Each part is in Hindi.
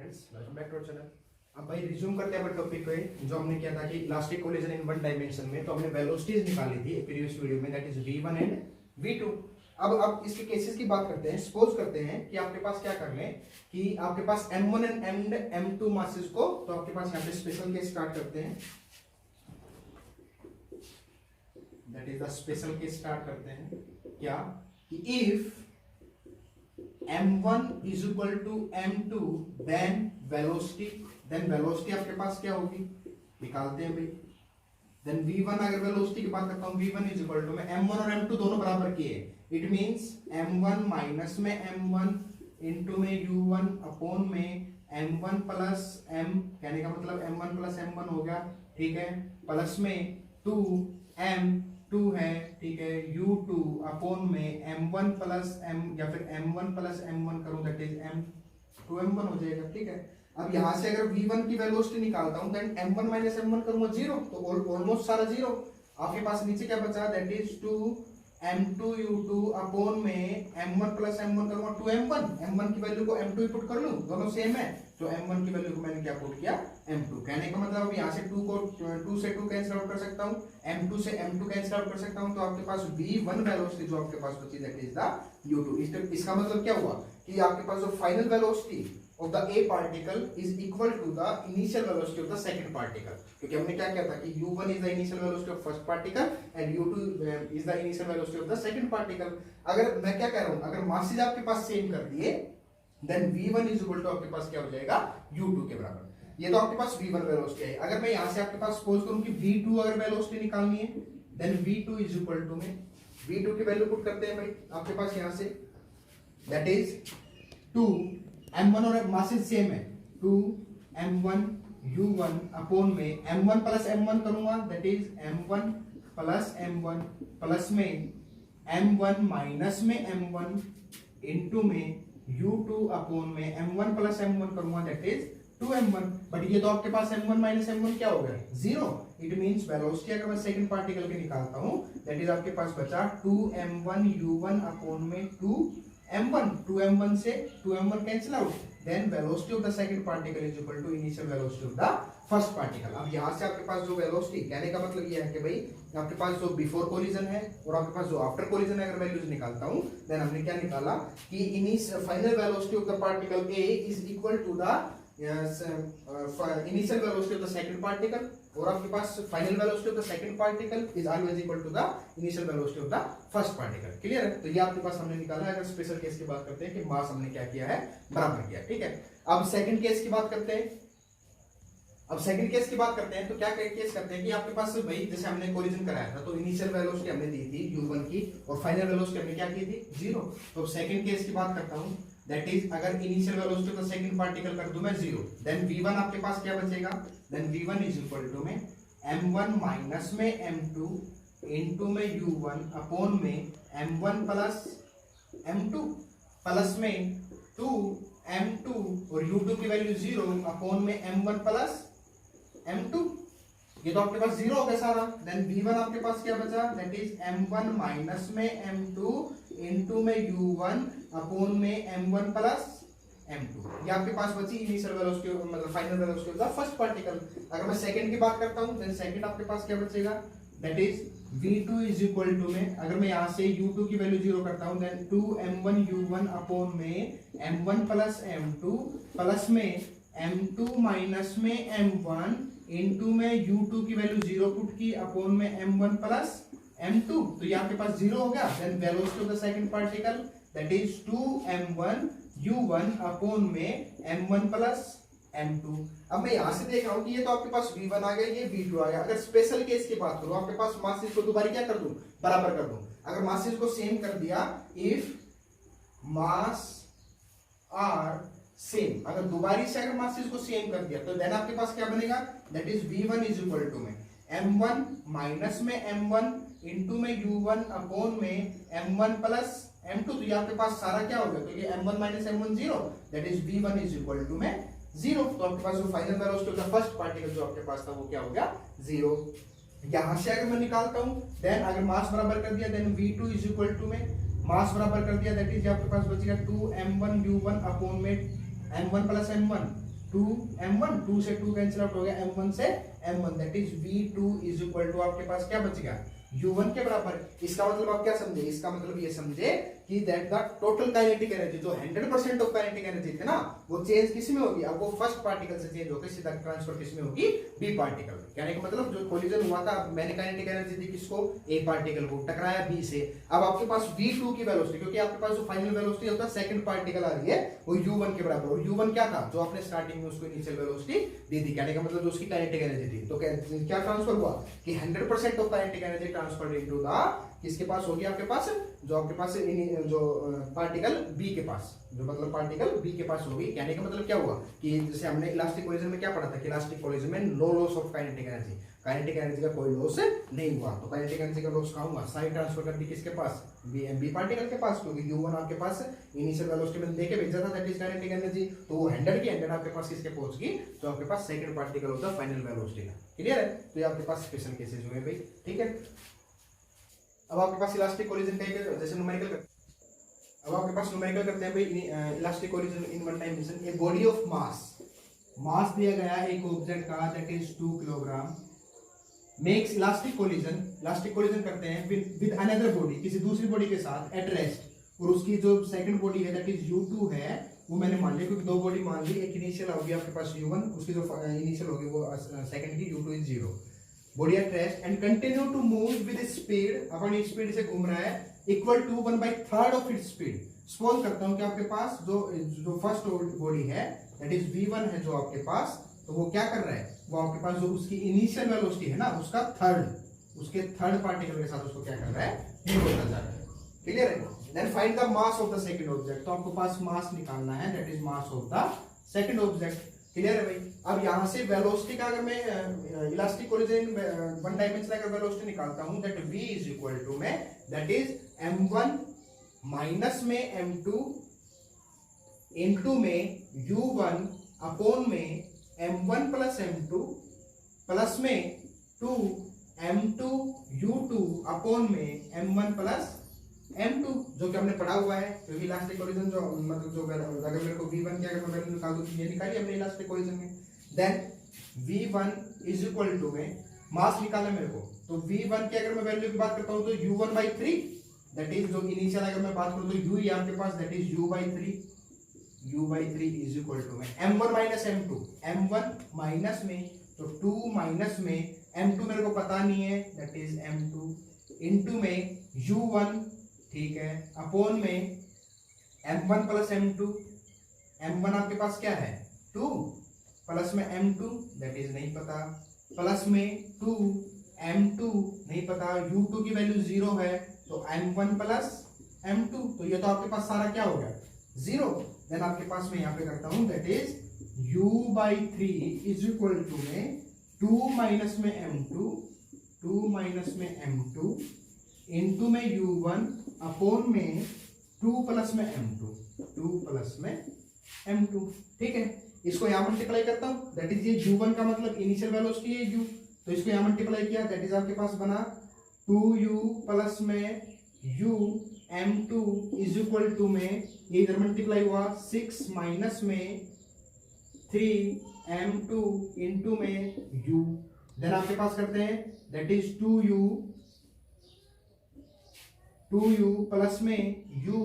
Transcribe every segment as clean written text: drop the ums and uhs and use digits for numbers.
Friends, welcome back to our channel. अब भाई रिज्यूम करते हैं अपने टॉपिक पे जो हमने किया था कि elastic collision in one dimension में। तो हमने वेलोसिटीज निकाली थी प्रीवियस वीडियो में, that is v1 and v2। अब इसके केसेस की बात करते हैं। सपोज करते हैं कि आपके पास क्या कर लें कि आपके पास m1 एंड m2 मासेस को, तो आपके पास यहाँ पे स्पेशल केस स्टार्ट करते हैं, that is the special case start करते हैं। क्या कि if m1 is equal to m2 then velocity आपके पास क्या होगी, निकालते हैं भाई। then v1, अगर वेलोसिटी की बात करता हूं, v1 is equal to, मैं m1 और m2 दोनों बराबर किए, इट मींस m1 माइनस में m1 इंटू में u1 अपॉन में m1 प्लस m, कहने का मतलब m1 प्लस m1 हो गया, ठीक है, प्लस में 2m2 है, ठीक है, u2 अपॉन में m1 प्लस m या फिर m1 प्लस m1 करूं, दैट इज m2m1 हो जाएगा, ठीक है। अब यहां से अगर v1 की वेलोसिटी निकालता हूं, देन m1 माइनस m1 करूंगा 0, तो ऑलमोस्ट सारा 0। आपके पास नीचे क्या बचा, दैट इज 2m2u2 अपॉन में m1 प्लस m1 करूंगा 2m1। m1 की वैल्यू को m2 पुट कर लूं, दोनों सेम है, तो m1 की वैल्यू को मैंने क्या पुट किया, m2। कहने का मतलब अब यहाँ से 2 से 2 कैंसिल आउट कर सकता हूँ, m2 से m2 कैंसिल आउट कर सकता हूँ, तो आपके पास v1 वेलोसिटी जो आपके पास बची, दैट इज द u2। इसका मतलब क्या हुआ कि आपके पास जो final velocity of the A particle is equal to the initial velocity of the second particle, क्योंकि हमने क्या किया था कि u1 is the initial velocity of first particle and u2 is the initial velocity of the second particle। अगर मैं क्या कह रहा हूं, अगर मासेज आपके पास सेम कर दिए, then v1 is equal to आपके पास क्या हो जाएगा, u2 के बराबर। ये तो आपके पास v1 वेलोसिटी है। अगर मैं यहां से आपके पास सपोज करूं कि v2 अगर वेलोसिटी निकालनी है, then v2 is equal to में v2 की वैल्यू पुट करते हैं भाई आपके पास यहां से, दैट इज 2 m1 और मासेज सेम है, 2m1 u1 अपॉन में m1 प्लस m1 करूंगा, that is m1 plus m1 plus में m1 माइनस में m1 इंटू में u2 अपॉन में m1 प्लस m1 करूंगा, दैट इज 2m1। बट ये तो आपके पास m1 माइनस m1 क्या हो गया, 0। इट मींस वेलोसिटी अगर मैं सेकंड पार्टिकल की निकालता हूं, दैट इज आपके पास बचा 2m1 u1 अपॉन में 2m1 से 2m1 cancel out, then velocity of the second particle is equal to initial velocity of the first particle. अब यहां से आपके पास जो वेलोसिटी, कहने का मतलब ये है कि भाई आपके पास जो बिफोर कोलिजन है और आपके पास जो आफ्टर कोलिजन है, अगर वैल्यूज निकालता हूं, देन हमने क्या निकाला कि initial final velocity of the particle A is equal to the initial velocity of the second particle, और आपके पास final velocity of the second particle is always equal to the initial velocity of the first particle. Clear है? तो ये आपके पास हमने निकाला है। अगर स्पेशल केस की बात करते हैं कि मास हमने क्या किया है, बराबर किया, ठीक है। अब सेकंड केस की बात करते हैं। अब सेकंड केस की बात करते हैं तो क्या केस करते हैं कि आपके पास भाई जैसे हमने कोलिजन कराया था, तो इनिशियल वेलोसिटी हमने दी थी u1 की और फाइनल वेलोसिटी हमने क्या की थी, 0। तो सेकंड केस की बात करता हूं, दैट इज अगर initial velocity of the second particle कर दूं मैं 0, देन v1 आपके पास क्या बचेगा, then v1 is equal to में m1 माइनस में m2 इनटू में u1 अपॉन में m1 प्लस m2 प्लस में 2m2 और u2 की वैल्यू 0 अपॉन में m1 प्लस m2। ये तो आपके पास 0 हो गया सारा। देन v1 आपके पास क्या बचा, दैट इज m1 माइनस में m2 इनटू में u1 अपॉन में m1 प्लस m2। ये आपके पास बची इनिशियल वेलोसिटी मतलब final velocity of the first particle. अगर मैं सेकंड की बात करता हूं, देन सेकंड आपके पास क्या बचेगा, that is v2 is equal to में, अगर मैं यहां से u2 की वैल्यू 0 करता हूं, देन 2m1 u1 अपॉन में m1 प्लस m2 प्लस में m2 माइनस में m1 इनटू में u2 की वैल्यू 0 पुट की अपॉन में m1 प्लस m2। तो ये आपके पास 0 हो गया। Then velocity of the second particle, that is 2m1 u1 upon में m1 प्लस m2। अब मैं यहां से देख रहा हूं कि ये तो आपके पास v1 आ गया, ये v2 आ गया। अगर स्पेशल केस की बात करूं, आपके पास मासेस को दोबारा क्या कर दूं, बराबर कर दूं। अगर मासेस को सेम कर दिया, इफ मास आर सेम, अगर दोबारी से अगर मासेस को सेम कर दिया, तो देन आपके पास क्या बनेगा, that is v1 is equal to में m1 माइनस में m1 इनटू में u1 अपॉन में m1 प्लस m2। तो ये आपके पास सारा क्या होगा, क्योंकि m1 minus m1 0, that is v1 is equal to में 0। तो आपके पास जो final velocity of the first particle जो आपके पास था वो क्या हो गया, 0। यहां से अगर मैं निकालता हूं, देन अगर मास बराबर कर दिया, then v2 is equal to में मास बराबर कर दिया, दैट इज आपके पास बचेगा 2m1 u1 अपॉन में m1 प्लस m1 2m1, 2 से 2 कैंसिल आउट हो गया, m1 से m1, that is v2 is equal to आपके पास क्या बच गया, u1 के बराबर। इसका मतलब आप क्या समझे, इसका मतलब ये समझे कि that the total kinetic energy, जो 100% ऑफ काइनेटिक एनर्जी थे ना, वो चेंज किस में होगी, अब वो फर्स्ट पार्टिकल से चेंज होकर सीधा ट्रांसफर किस में होगी, बी पार्टिकल में। कहने का मतलब जो कोलिजन हुआ था, मैंने काइनेटिक एनर्जी दी किसको, ए पार्टिकल को, टकराया बी से। अब आपके पास v2 की वेलोसिटी, क्योंकि आपके पास जो फाइनल वेलोसिटी होता है सेकंड पार्टिकल आ रही है, वो u1 के बराबर, और u1 क्या था, जो आपने स्टार्टिंग में उसको इनिशियल वेलोसिटी दी थी। कहने का मतलब जो उसकी काइनेटिक एनर्जी थी, तो क्या ट्रांसफर हुआ कि 100% of kinetic energy transfer into the, किसके पास होगी आपके पास, जो आपके पास जो पार्टिकल बी के पास, जो मतलब पार्टिकल बी के पास होगी। कहने का मतलब क्या हुआ कि जैसे हमने इलास्टिक कोलिजन में क्या पढ़ा था कि इलास्टिक कोलिजन में no loss of kinetic energy, kinetic energy का कोई लॉस नहीं हुआ। तो काइनेटिक एनर्जी का लॉस कहां हुआ, साइन ट्रांसफर कर दी किसके पास, बी पार्टिकल के पास, क्योंकि u1 आपके पास इनिशियल वेलोसिटी में देके भेजा था, दैट इज काइनेटिक एनर्जी, तो वो 100 की 100 आपके पास किसके पहुंच गई, जो आपके पास सेकंड पार्टिकल होता है फाइनल वेलोसिटी का। क्लियर है, तो ये आपके पास स्पेशल केसेस हुए भाई, ठीक है। अब आपके पास इलास्टिक कोलिजन का जैसे न्यूमेरिकल, अब आपके पास न्यूमेरिकल करते हैं भाई elastic collision in one dimension. A body of mass दिया गया है एक ऑब्जेक्ट का, that is 2 kilogram, makes elastic collision करते हैं विद अनदर बॉडी, किसी दूसरी बॉडी के साथ एट रेस्ट, और उसकी जो सेकंड बॉडी है दैट इज u2 है, वो मैंने मान लिया क्योंकि दो बॉडी मान ली, एक इनिशियल होगी आपके पास u1, उसकी जो इनिशियल होगी वो सेकंड की u2 is 0, body at rest and continue to move with speed, अपनी स्पीड से घूम रहा है, equal to 1/3 of its speed. Suppose करता हूं कि आपके पास जो फर्स्ट बॉडी है दैट इज v1 है जो आपके पास, तो वो क्या कर रहा है, वो आपके पास जो उसकी इनिशियल वेलोसिटी है ना, उसका उसके थर्ड पार्टिकल के साथ उसको क्या कर रहा है, मूव होता जा रहा है। क्लियर है, then find the mass of the second object, तो आपको पास मास निकालना है, that is mass of the second object. Clear है भाई। अब यहां से वेलोसिटी का अगर मैं इलास्टिक कोलिजन वन डायमेंशन अगर वेलोसिटी निकालता हूं, that v is equal to में दैट इज m1 माइनस में m2 इनटू में u1 अपॉन में m1 प्लस m2 प्लस में 2 m2 u2 अपॉन में m1 प्लस m2, जो कि हमने पढ़ा हुआ है, क्योंकि इलास्टिक कोलिजन जो मतलब जो अगर मेरे को v1 की अगर मैं वैल्यू निकाल दूं तो ये निकाली हमने इलास्टिक कोलिजन में, then v1 is equal to में मास निकालना मेरे को, तो v1 की अगर मैं वैल्यू की बात करता हूं तो u1/3, दैट इज जो इनिशियल अगर मैं बात करूं तो u ये आपके पास that is u/3 is equal to में m1 minus m2, m1 minus में तो 2 माइनस में m2 मेरे को पता नहीं है, दैट इज m2 इनटू में u1, ठीक है, अपॉन में m1 प्लस m2, m1 आपके पास क्या है 2 प्लस में m2 दैट इज नहीं पता, प्लस में 2 m2 नहीं पता, u2 की वैल्यू 0 है, तो m1 प्लस m2, तो ये तो आपके पास सारा क्या हो गया 0। देन आपके पास मैं यहाँ पे करता हूं that is u/3 is equal to में 2 माइनस में m2 इनटू में u1 अपॉन में 2 प्लस में m2, ठीक है। इसको यहां मल्टीप्लाई करता हूं, दैट इज ये u1 का मतलब इनिशियल वेलोसिटी है u, तो इसको यहां मल्टीप्लाई किया, दैट इज आपके पास बना 2u प्लस में u m2 is equal to में ये इधर मल्टीप्लाई हुआ 6 माइनस में 3 m2 इनटू में u, देन आपके पास करते हैं दैट इज 2u प्लस में u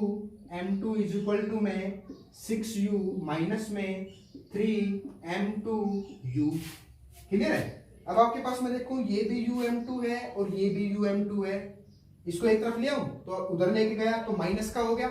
m2 is equal to में 6u माइनस में 3m2u। क्लियर है। अब आपके पास मैं देखूं ये भी um2 है और ये भी um2 है, इसको एक तरफ ले आऊं तो उधर लेके गया तो माइनस का हो गया,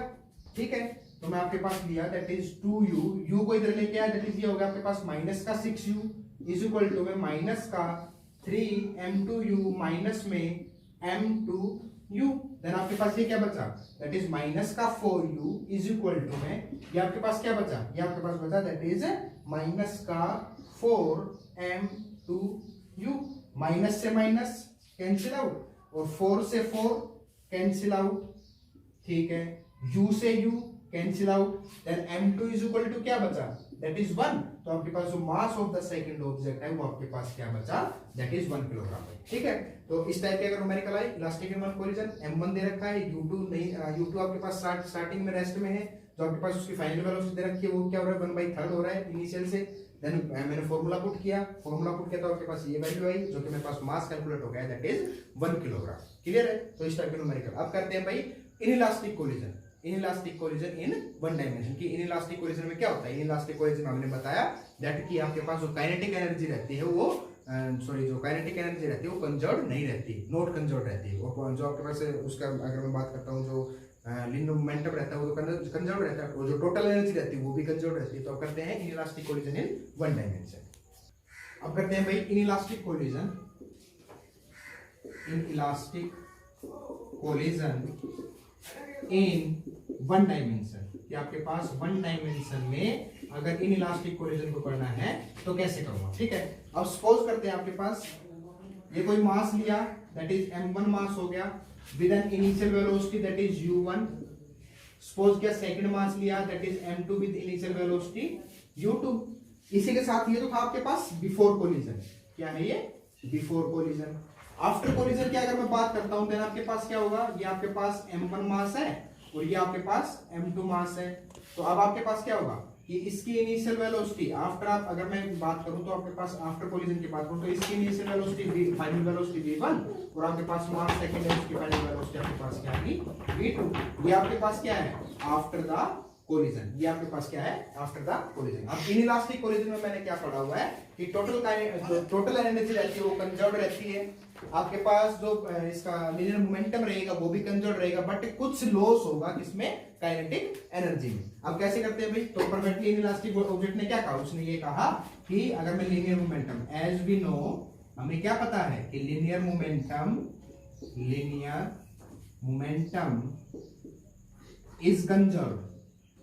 ठीक है, तो मैं आपके पास लिया दैट इज 2u, u को इधर लेके आया दैट इज ये हो गया आपके पास माइनस का 6u इज इक्वल टू में माइनस का 3m2u माइनस में m2u, देन आपके पास ये क्या बचा दैट इज माइनस का 4u इज इक्वल टू में ये आपके पास क्या बचा, ये आपके पास बचा दैट इज माइनस का 4m2u, माइनस से माइनस कैंसिल आउट और 4 से 4 कैंसिल आउट, ठीक है, u से u cancel out, then m2 is equal to क्या बचा दैट इज 1, तो आपके पास जो mass of the second object है वो आपके पास क्या बचा दैट इज 1 किलोग्राम, ठीक है। तो इस टाइप के अगर numerical I elastic in one collision m1 दे रखा है, u2 नहीं, u2 आपके पास स्टार्टिंग में रेस्ट में है, जो आपके पास उसकी फाइनल वेलोसिटी दे रखी है वो क्या हो रहा है 1/3 हो रहा है इनिशियल से, देन मैंने फॉर्मूला पुट किया तो आपके पास ये वैल्यू आई जो कि मेरे पास मास कैलकुलेट हो गया, दैट इज 1 किलोग्राम। क्लियर है? तो इस टाइप के न्यूमेरिकल। अब करते हैं भाई inelastic collision in one dimension की। इनइलास्टिक कोलिजन में क्या होता है? इनइलास्टिक कोलिजन में हमने बताया दैट कि आपके पास जो काइनेटिक एनर्जी रहती है वो जो काइनेटिक एनर्जी रहती है वो कंजर्व नहीं रहती, नॉट कंजर्व रहती है। और जो आपके पास उसका अगर मैं बात करता हूँ जो लिनियर मोमेंटम रहता है वो तो कंजर्व रहता है, और जो टोटल एनर्जी रहती है वो भी कंजर्व रहती है। तो अब करते हैं inelastic collision in one dimension. अब करते हैं भाई inelastic collision in one dimension कि आपके पास वन डायमेंशन में अगर इनइलास्टिक कोलिजन को करना है तो कैसे करूंगा। ठीक है, अब सपोज करते हैं आपके पास ये कोई मास लिया दैट इज m1 मास हो गया with an initial velocity that is u1। Suppose किया सेकंड मास लिया that is m2 with initial velocity u2। इसी के साथ ये तो था आपके पास बिफोर कोलिजन। क्या है ये? Before collision. आफ्टर कोलिजन की अगर मैं बात करता हूं देन आपके पास क्या होगा? ये आपके पास m1 मास है और ये आपके पास m2 मास है। तो अब आपके पास क्या होगा कि इसकी इनिशियल वेलोसिटी आफ्टर, आप अगर मैं बात करूं तो आपके पास आफ्टर कोलिजन की बात करूं तो इसकी initial velocity final velocity v1 और आपके पास मास सेकंड है उसकी फाइनल वेलोसिटी आपके पास क्या है? v2। ये आपके पास क्या है? After the collision. ये आपके पास क्या है? After the collision. अब इनइलास्टिक कोलिजन में मैंने क्या पढ़ा हुआ है कि टोटल एनर्जी रहती है वो कंजर्व रहती है। आपके पास जो इसका लीनियर मोमेंटम रहेगा वो भी कंजर्व रहेगा, बट कुछ लॉस होगा किसमें? काइनेटिक एनर्जी में। अब कैसे करते हैं भाई? तो परफेक्टली इनइलास्टिक ऑब्जेक्ट ने क्या कहा? उसने ये कहा कि अगर मैं linear momentum, as we know हमें क्या पता है कि लीनियर मोमेंटम इज कंजर्व।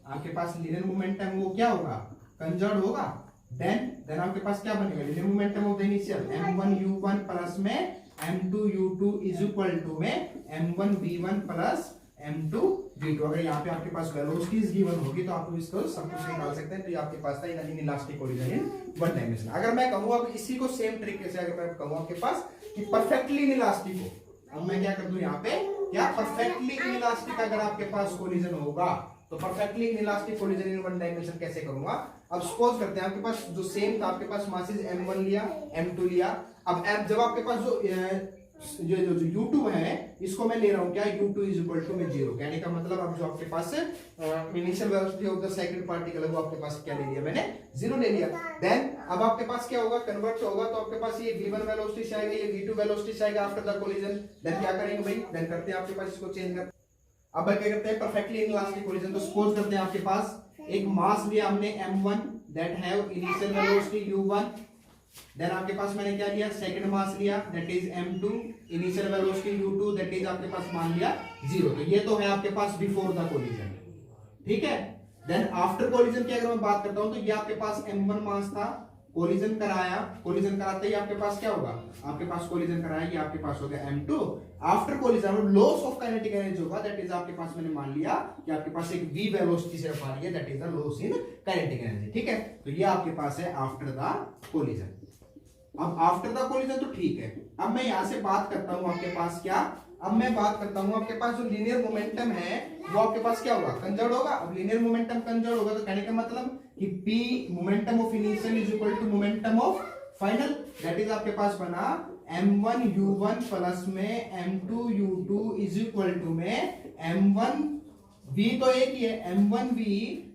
आपके पास लीनियर मोमेंटम वो क्या होगा? कंजर्व होगा। देन आपके पास क्या बनेगा? Linear momentum of the initial m1 u1 plus में m2 u2 is equal to में m1 v1 plus m2 v2। अगर यहाँ पे आपके पास वेलोसिटीज गिवन होगी तो आप इसको सब कुछ निकाल सकते हैं। तो ये आपके पास था inelastic collision in one dimension. अगर मैं कहूँ अब इसी को सेम तरीके से अगर मैं कहूँ आपके पास कि परफेक्टली इनइलास्टिक हो, अब मैं क्या कर दूं यहाँ पे? क्या परफेक्टली इनइलास्टिक अगर आपके पास कोलिजन होगा तो perfectly inelastic collision in one dimension कैसे करूंगा? अब सपोज करते हैं आपके पास जो सेम था, आपके पास मासेस m1 लिया m2 लिया। अब जब आपके पास जो u2 है इसको मैं ले रहा हूं क्या? u2 इज इक्वल टू में 0। कहने का मतलब अब जो आपके पास initial velocity of the second particle है वो आपके पास क्या ले लिया मैंने? 0 ले लिया। देन अब आपके पास क्या होगा? कन्वर्ट होगा तो आपके पास ये v1 वेलोसिटी से आएगा, ये v2 वेलोसिटी से आएगा आफ्टर द कोलिजन। देन क्या करेंगे भाई? देन करते हैं आपके पास इसको चेंज कर। अब क्या करते हैं? Perfectly inelastic collision. तो सपोज करते हैं आपके पास एक मास लिया हमने m1 that have initial velocity u1। Then आपके पास मैंने क्या लिया? सेकंड मास लिया that is m2 initial velocity u2 that is आपके पास मान लिया 0। तो ये तो है आपके पास बिफोर द कोलिजन। ठीक है। देन आफ्टर कोलिजन की अगर मैं बात करता हूं तो ये आपके पास m1 मास था, कोलिजन कराया, कोलिजन कराते ही आपके पास क्या होगा? आपके पास कोलिजन कराया, ये आपके पास हो गया m2। After collision loss of kinetic energy होगा दैट इज आपके पास मैंने मान लिया कि आपके पास एक v वेलोसिटी से आ रही है that is the loss in kinetic energy. ठीक है, तो ये आपके पास है आफ्टर द कोलिजन। अब आफ्टर द कोलिजन तो ठीक है। अब मैं यहां से बात करता हूं आपके पास क्या? अब मैं बात करता हूं आपके पास जो लीनियर मोमेंटम है वो आपके पास क्या होगा? कंजर्व होगा। अब लीनियर मोमेंटम कंजर्व होगा तो कहने का मतलब कि p momentum of initial is equal to momentum of final. That is आपके पास बना m1 u1 प्लस में m2 u2 is equal to में m1 v तो एक ही है m1 v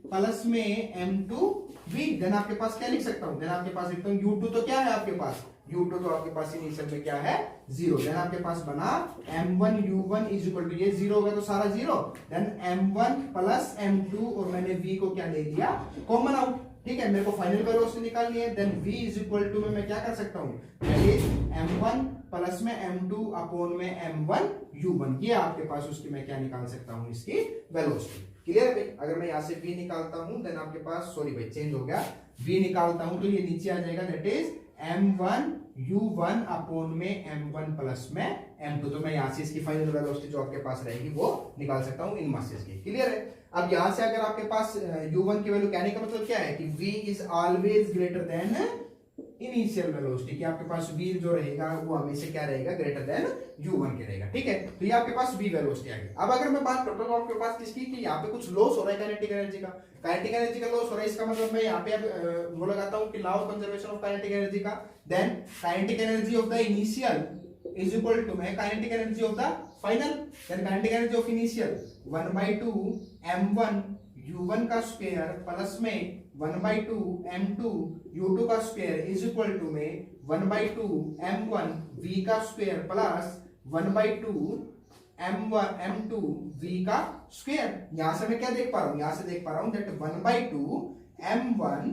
प्लस में m2 v। देन आपके पास क्या लिख सकता हूं? देन आपके पास लिखता हूं u2 तो क्या है आपके पास? u2 तो आपके पास इनिशियल में क्या है? 0। देन आपके पास बना m1 u1 is equal to ये 0 होगा तो सारा 0। देन m1 प्लस m2 और मैंने v को क्या ले लिया? Common out. ठीक है, मेरे को फाइनल वेलोसिटी निकालनी है। Then v is equal to में मैं क्या कर सकता हूं? दैट इज m1 प्लस में m2 अपॉन में m1 u1। ये आपके पास उसकी मैं क्या निकाल सकता हूं? इसकी वेलोसिटी। क्लियर है भाई? अगर मैं यहां से v निकालता हूं देन आपके पास, सॉरी भाई चेंज हो गया, v निकालता हूं तो ये नीचे आ जाएगा that is m1 u1 upon में m1 प्लस में m2। तो मैं यहां से इसकी फाइनल वेलोसिटी जो आपके पास रहेगी वो निकाल सकता हूं इन मासेस की। क्लियर है? अब यहां से अगर आपके पास u1 की वैल्यू, कहने का मतलब क्या है कि v is always greater than initial velocity, कि आपके पास v जो रहेगा वो हमेशा क्या रहेगा, ग्रेटर देन u1 के रहेगा, ठीक है। तो ये आपके पास v वेलोसिटी आ गई। अब अगर मैं बात करता हूँ आपके पास किसकी, कि यहाँ पे कुछ लॉस हो रहा है काइनेटिक एनर्जी का, काइनेटिक एनर्जी का लॉस हो रहा है, इसका मतलब मैं यहाँ पे वो लगाता हूँ कि law of conservation of kinetic energy का, then kinetic energy of the initial is equal to में kinetic energy of the final, then kinetic energy of initial 1/2 m1 u1 का स्क्वायर प्लस में 1/2 m2 u2 का स्क्वायर इज इक्वल टू में 1/2 m1 v का स्क्वायर प्लस 1/2 m2 v का स्क्वायर। यहां से मैं क्या देख पा रहा हूं, यहां से देख पा रहा हूं दैट 1/2 m1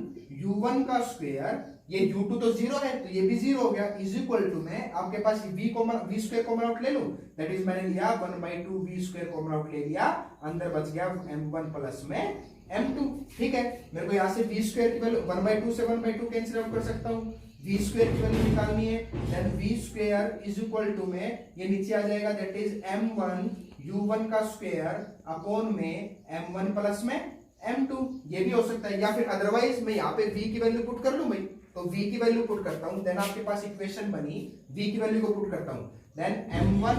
u1 का स्क्वायर, ये u2 तो जीरो है तो ये भी जीरो हो गया, इज इक्वल टू में आपके पास v स्क्वायर कॉमन आउट ले लूं, दैट इज मैंने लिया 1/2 v स्क्वायर कॉमन आउट ले लिया, अंदर बच गया m1 प्लस में m2, ठीक है। मेरे को यहाँ से v स्क्वायर की वैल्यू 1/2 से 1/2 कैंसिल आउट कर सकता हूँ, v स्क्वायर की वैल्यू निकालनी है, then v square is equal to में ये नीचे आ जाएगा, दैट इज m1 u1 का स्क्वायर अपॉन में m1 प्लस में m2, ये भी हो सकता है, या फिर अदरवाइज मैं यहाँ पे v की वैल्यू पुट कर लूं भाई, तो v की वैल्यू पुट करता हूं, देन आपके पास इक्वेशन बनी, v की वैल्यू को पुट करता हूं, देन m1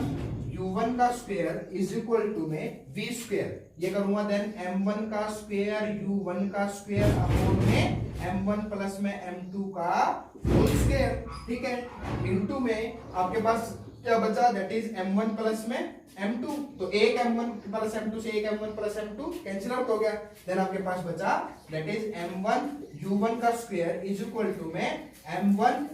u1 का स्क्वायर इज इक्वल टू में v स्क्वायर, ये करूंगा, देन m1 का स्क्वायर u1 का स्क्वायर अपॉन में m1 प्लस में m2 का होल स्क्वायर, ठीक है, इनटू में आपके पास क्या बचा, दैट इज m1 प्लस में m2, तो एक m1 प्लस m2 से एक m1 plus m2 cancel out हो गया, देन आपके पास बचा दैट इज m1 u1 का स्क्वायर इज इक्वल टू में m1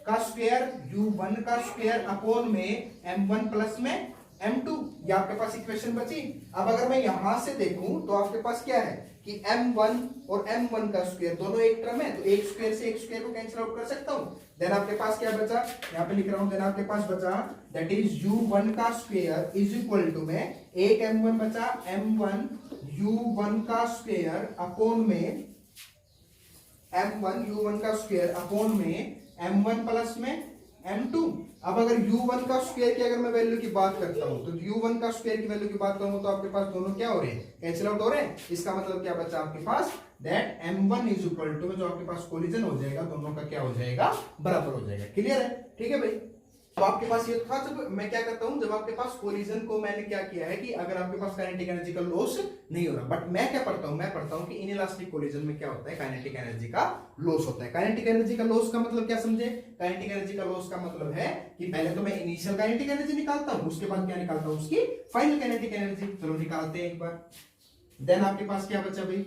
का स्क्वायर u1 का स्क्वायर अपॉन में m1 प्लस में m2, ये आपके पास इक्वेशन बची। अब अगर मैं यहां से देखूं तो आपके पास क्या है कि m1 और m1 का स्क्वायर दोनों एक टर्म है, तो एक स्क्वायर से एक स्क्वायर को कैंसिल आउट कर सकता हूं, देन आपके पास क्या बचा, यहां पे लिख रहा हूं, देन आपके पास बचा दैट इज u1 का स्क्वायर इज इक्वल टू में एक m1 बचा, m1 u1 का स्क्वायर अपॉन में m1 u1 का स्क्वायर अपॉन में m1 प्लस में m2। अब अगर u1 का स्क्वायर की अगर मैं वैल्यू की बात करता हूं, तो u1 का स्क्वायर की वैल्यू की बात करूंगा तो आपके पास दोनों क्या हो रहे हैं, कैंसिल आउट हो रहे हैं, इसका मतलब क्या बचा आपके पास, that m1 is equal to में जो आपके पास कोलिजन हो जाएगा दोनों का क्या हो जाएगा, बराबर हो जाएगा, क्लियर है, ठीक है भाई। अब आपके पास ये था, जब मैं क्या करता हूं, जब आपके पास कोलिजन को मैंने क्या किया है कि अगर आपके पास काइनेटिक एनर्जी का लॉस नहीं हो रहा, बट मैं क्या पढ़ता हूं, मैं पढ़ता हूं कि इनइलास्टिक कोलिजन में क्या होता है, काइनेटिक एनर्जी का लॉस होता है। काइनेटिक एनर्जी का लॉस का मतलब क्या समझे, काइनेटिक एनर्जी का लॉस का मतलब है कि पहले तो मैं इनिशियल काइनेटिक एनर्जी निकालता हूं, उसके बाद क्या निकालता हूं, उसकी फाइनल काइनेटिक एनर्जी, चलो निकालते हैं एक बार, देन आपके पास क्या बचा भाई,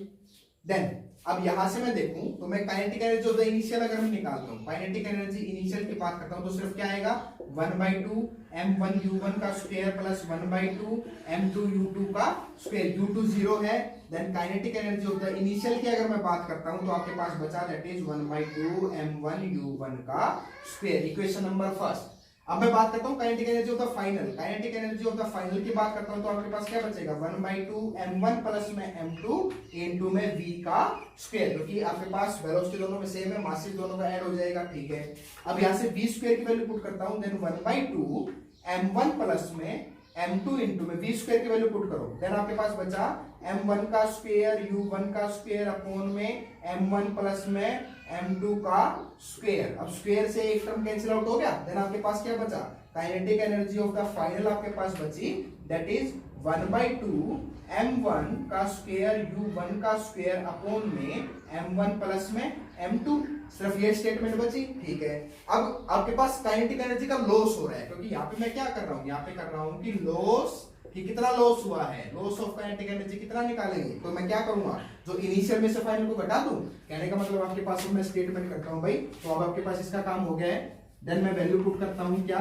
देन अब यहां से मैं देखूं तो मैं kinetic energy of the initial अगर मैं निकालता हूं, काइनेटिक एनर्जी इनिशियल की बात करता हूं तो सिर्फ क्या आएगा, 1/2 m1 u1 का स्क्वायर प्लस 1/2 m2 u2 का स्क्वायर, u2 जीरो है, then kinetic energy of the initial की अगर मैं बात करता हूं तो आपके पास बचा दैट इज 1/2 m1 u1 का स्क्वायर, इक्वेशन नंबर फर्स्ट। अब मैं बात करता हूं kinetic energy of the final, kinetic energy of the final की बात करता हूं तो आपके पास क्या बचेगा, 1/2 m1 प्लस में m2 इनटू में v का स्क्वायर, क्योंकि आपके पास वेलोसिटी दोनों में सेम है, मासेस दोनों का ऐड हो जाएगा, ठीक है। अब यहां से v स्क्वायर की वैल्यू पुट करता हूं, देन 1/2 m1 प्लस में m2 इनटू में v स्क्वायर की वैल्यू पुट करो, देन आपके पास बचा m1 का स्क्वायर u1 का स्क्वायर अपॉन में m1 प्लस में m2 का स्क्वायर, अब स्क्वायर से एक टर्म कैंसिल आउट हो गया, देन आपके पास क्या बचा, kinetic energy of the final आपके पास बची दैट इज 1/2 m1 का स्क्वायर u1 का स्क्वायर अपॉन में m1 प्लस में m2, सिर्फ ये स्टेटमेंट बची, ठीक है। अब आपके पास काइनेटिक एनर्जी का लॉस हो रहा है, क्योंकि यहाँ पे मैं क्या कर रहा हूँ, यहाँ पे कर रहा हूँ कि लॉस कि कितना लॉस हुआ है, लॉस ऑफ काइनेटिक एनर्जी कितना निकालेंगे, तो मैं क्या करूंगा, जो इनिशियल में से फाइनल को घटा दूं, कहने का मतलब आपके पास मैं स्टेटमेंट करता हूं भाई, तो अब आपके पास इसका काम हो गया है, देन मैं वैल्यू पुट करता हूं क्या,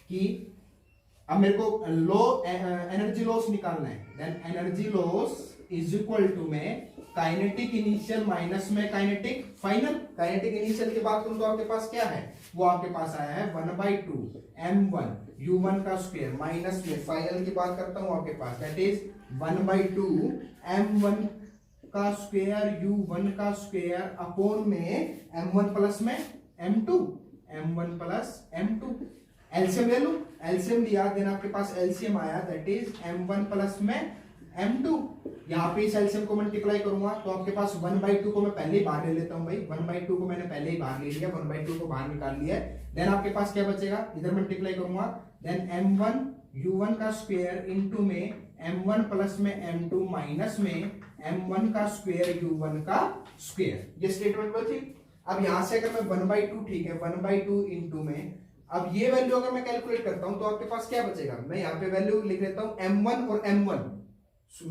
कि अब मेरे को एनर्जी लॉस निकालना है, then energy loss is equal to में काइनेटिक इनिशियल माइनस में काइनेटिक फाइनल, काइनेटिक इनिशियल की बात करूं तो आपके पास क्या है, वो आपके पास आया है 1/2 m1 u1 का स्क्वायर माइनस में फाइनल की बात करता हूं आपके पास दैट इज 1/2 m1 का स्क्वायर u1 का स्क्वायर अपॉन में m1 प्लस में m1 प्लस m2, एलसीएम ले लो, एलसीएम लिया, देन आपके पास एलसीएम आया दैट इज m1 प्लस में m2, यहाँ पे इस एलसीएम को मल्टीप्लाई करूंगा तो आपके पास 1/2 को मैं पहले ही बाहर ले लेता हूँ भाई, 1/2 को मैंने पहले ही बाहर ले लिया, 1/2 को बाहर निकाल लिया है। देन आपके पास क्या बचेगा, इधर मल्टीप्लाई करूंगा, देन m1 u1 का स्क्वायर इनटू में m1 प्लस में m2 माइनस में m1 का स्क्वायर u1 का स्क्वायर, ये स्टेटमेंट बची। अब यहां से अगर मैं 1/2, ठीक है, 1/2 इनटू में, अब ये वैल्यू अगर मैं कैलकुलेट करता हूं तो आपके पास क्या बचेगा, मैं यहाँ पे वैल्यू लिख लेता हूं m1 और m1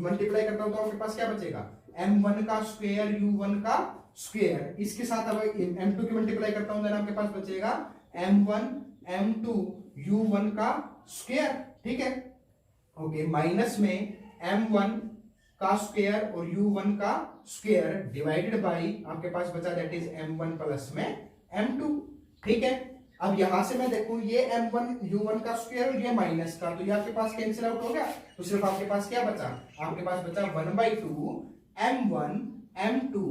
मल्टीप्लाई करता हूं तो आपके पास क्या बचेगा, m1 का स्क्वायर u1 का स्क्वायर, इसके साथ अब m2 की मल्टीप्लाई करता हूं, देन आपके पास बचेगा m1 m2 u1 का स्क्वायर, ठीक है, ओके, माइनस में m1 का स्क्वायर और u1 का स्क्वायर डिवाइडेड बाई आपके पास बचा दैट इज m1 प्लस में m2, ठीक है। अब यहां से मैं देखूं ये m1 u1 का स्क्वायर और ये माइनस का, तो ये आपके पास कैंसिल आउट हो गया, तो सिर्फ आपके पास क्या बचा, आपके पास बचा 1/2 m1 m2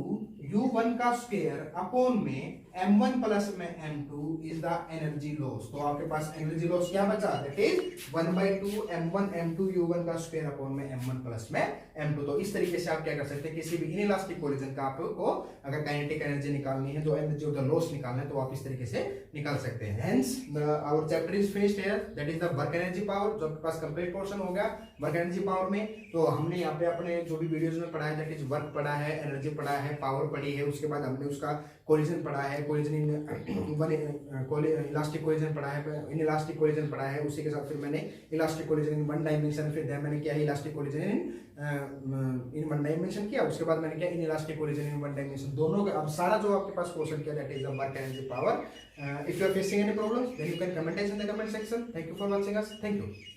u1 का स्क्वायर अपॉन में m1 प्लस में m2 is the energy loss. तो आपके पास एनर्जी लॉस क्या बचा, that is 1/2 m1 m2 u1 का स्क्वायर अपॉन में m1 प्लस में m2। तो इस तरीके से आप क्या कर सकते हैं, किसी भी इनइलास्टिक कोलिजन का आपको अगर काइनेटिक एनर्जी निकालनी है, जो एनर्जी ऑफ द लॉस निकालना है, तो आप इस तरीके से निकाल सकते हैं। Hence our chapter is finished here, that is the work energy power, जो आपके पास कंप्लीट पोर्शन हो गया वर्क एनर्जी पावर में। तो हमने यहाँ पे अपने जो भी वीडियोज में पढ़ा है, दैट इज वर्क पढ़ा है, एनर्जी पढ़ा है, पावर पढ़ी है, उसके बाद हमने उसका कोलिजन पढ़ा है, कोलिजन इन इलास्टिक कोलिजन पढ़ा है, इन इलास्टिक कोलिजन पढ़ा है, उसी के साथ फिर मैंने elastic collision in one dimension, फिर मैंने क्या elastic collision in one dimension किया, उसके बाद मैंने क्या inelastic collision in one dimension, दोनों का अब सारा जो आपके पास क्वेश्चन किया, that is the work energy power. If you are facing any problems then you can comment in the comment section. Thank you for watching us. Thank you.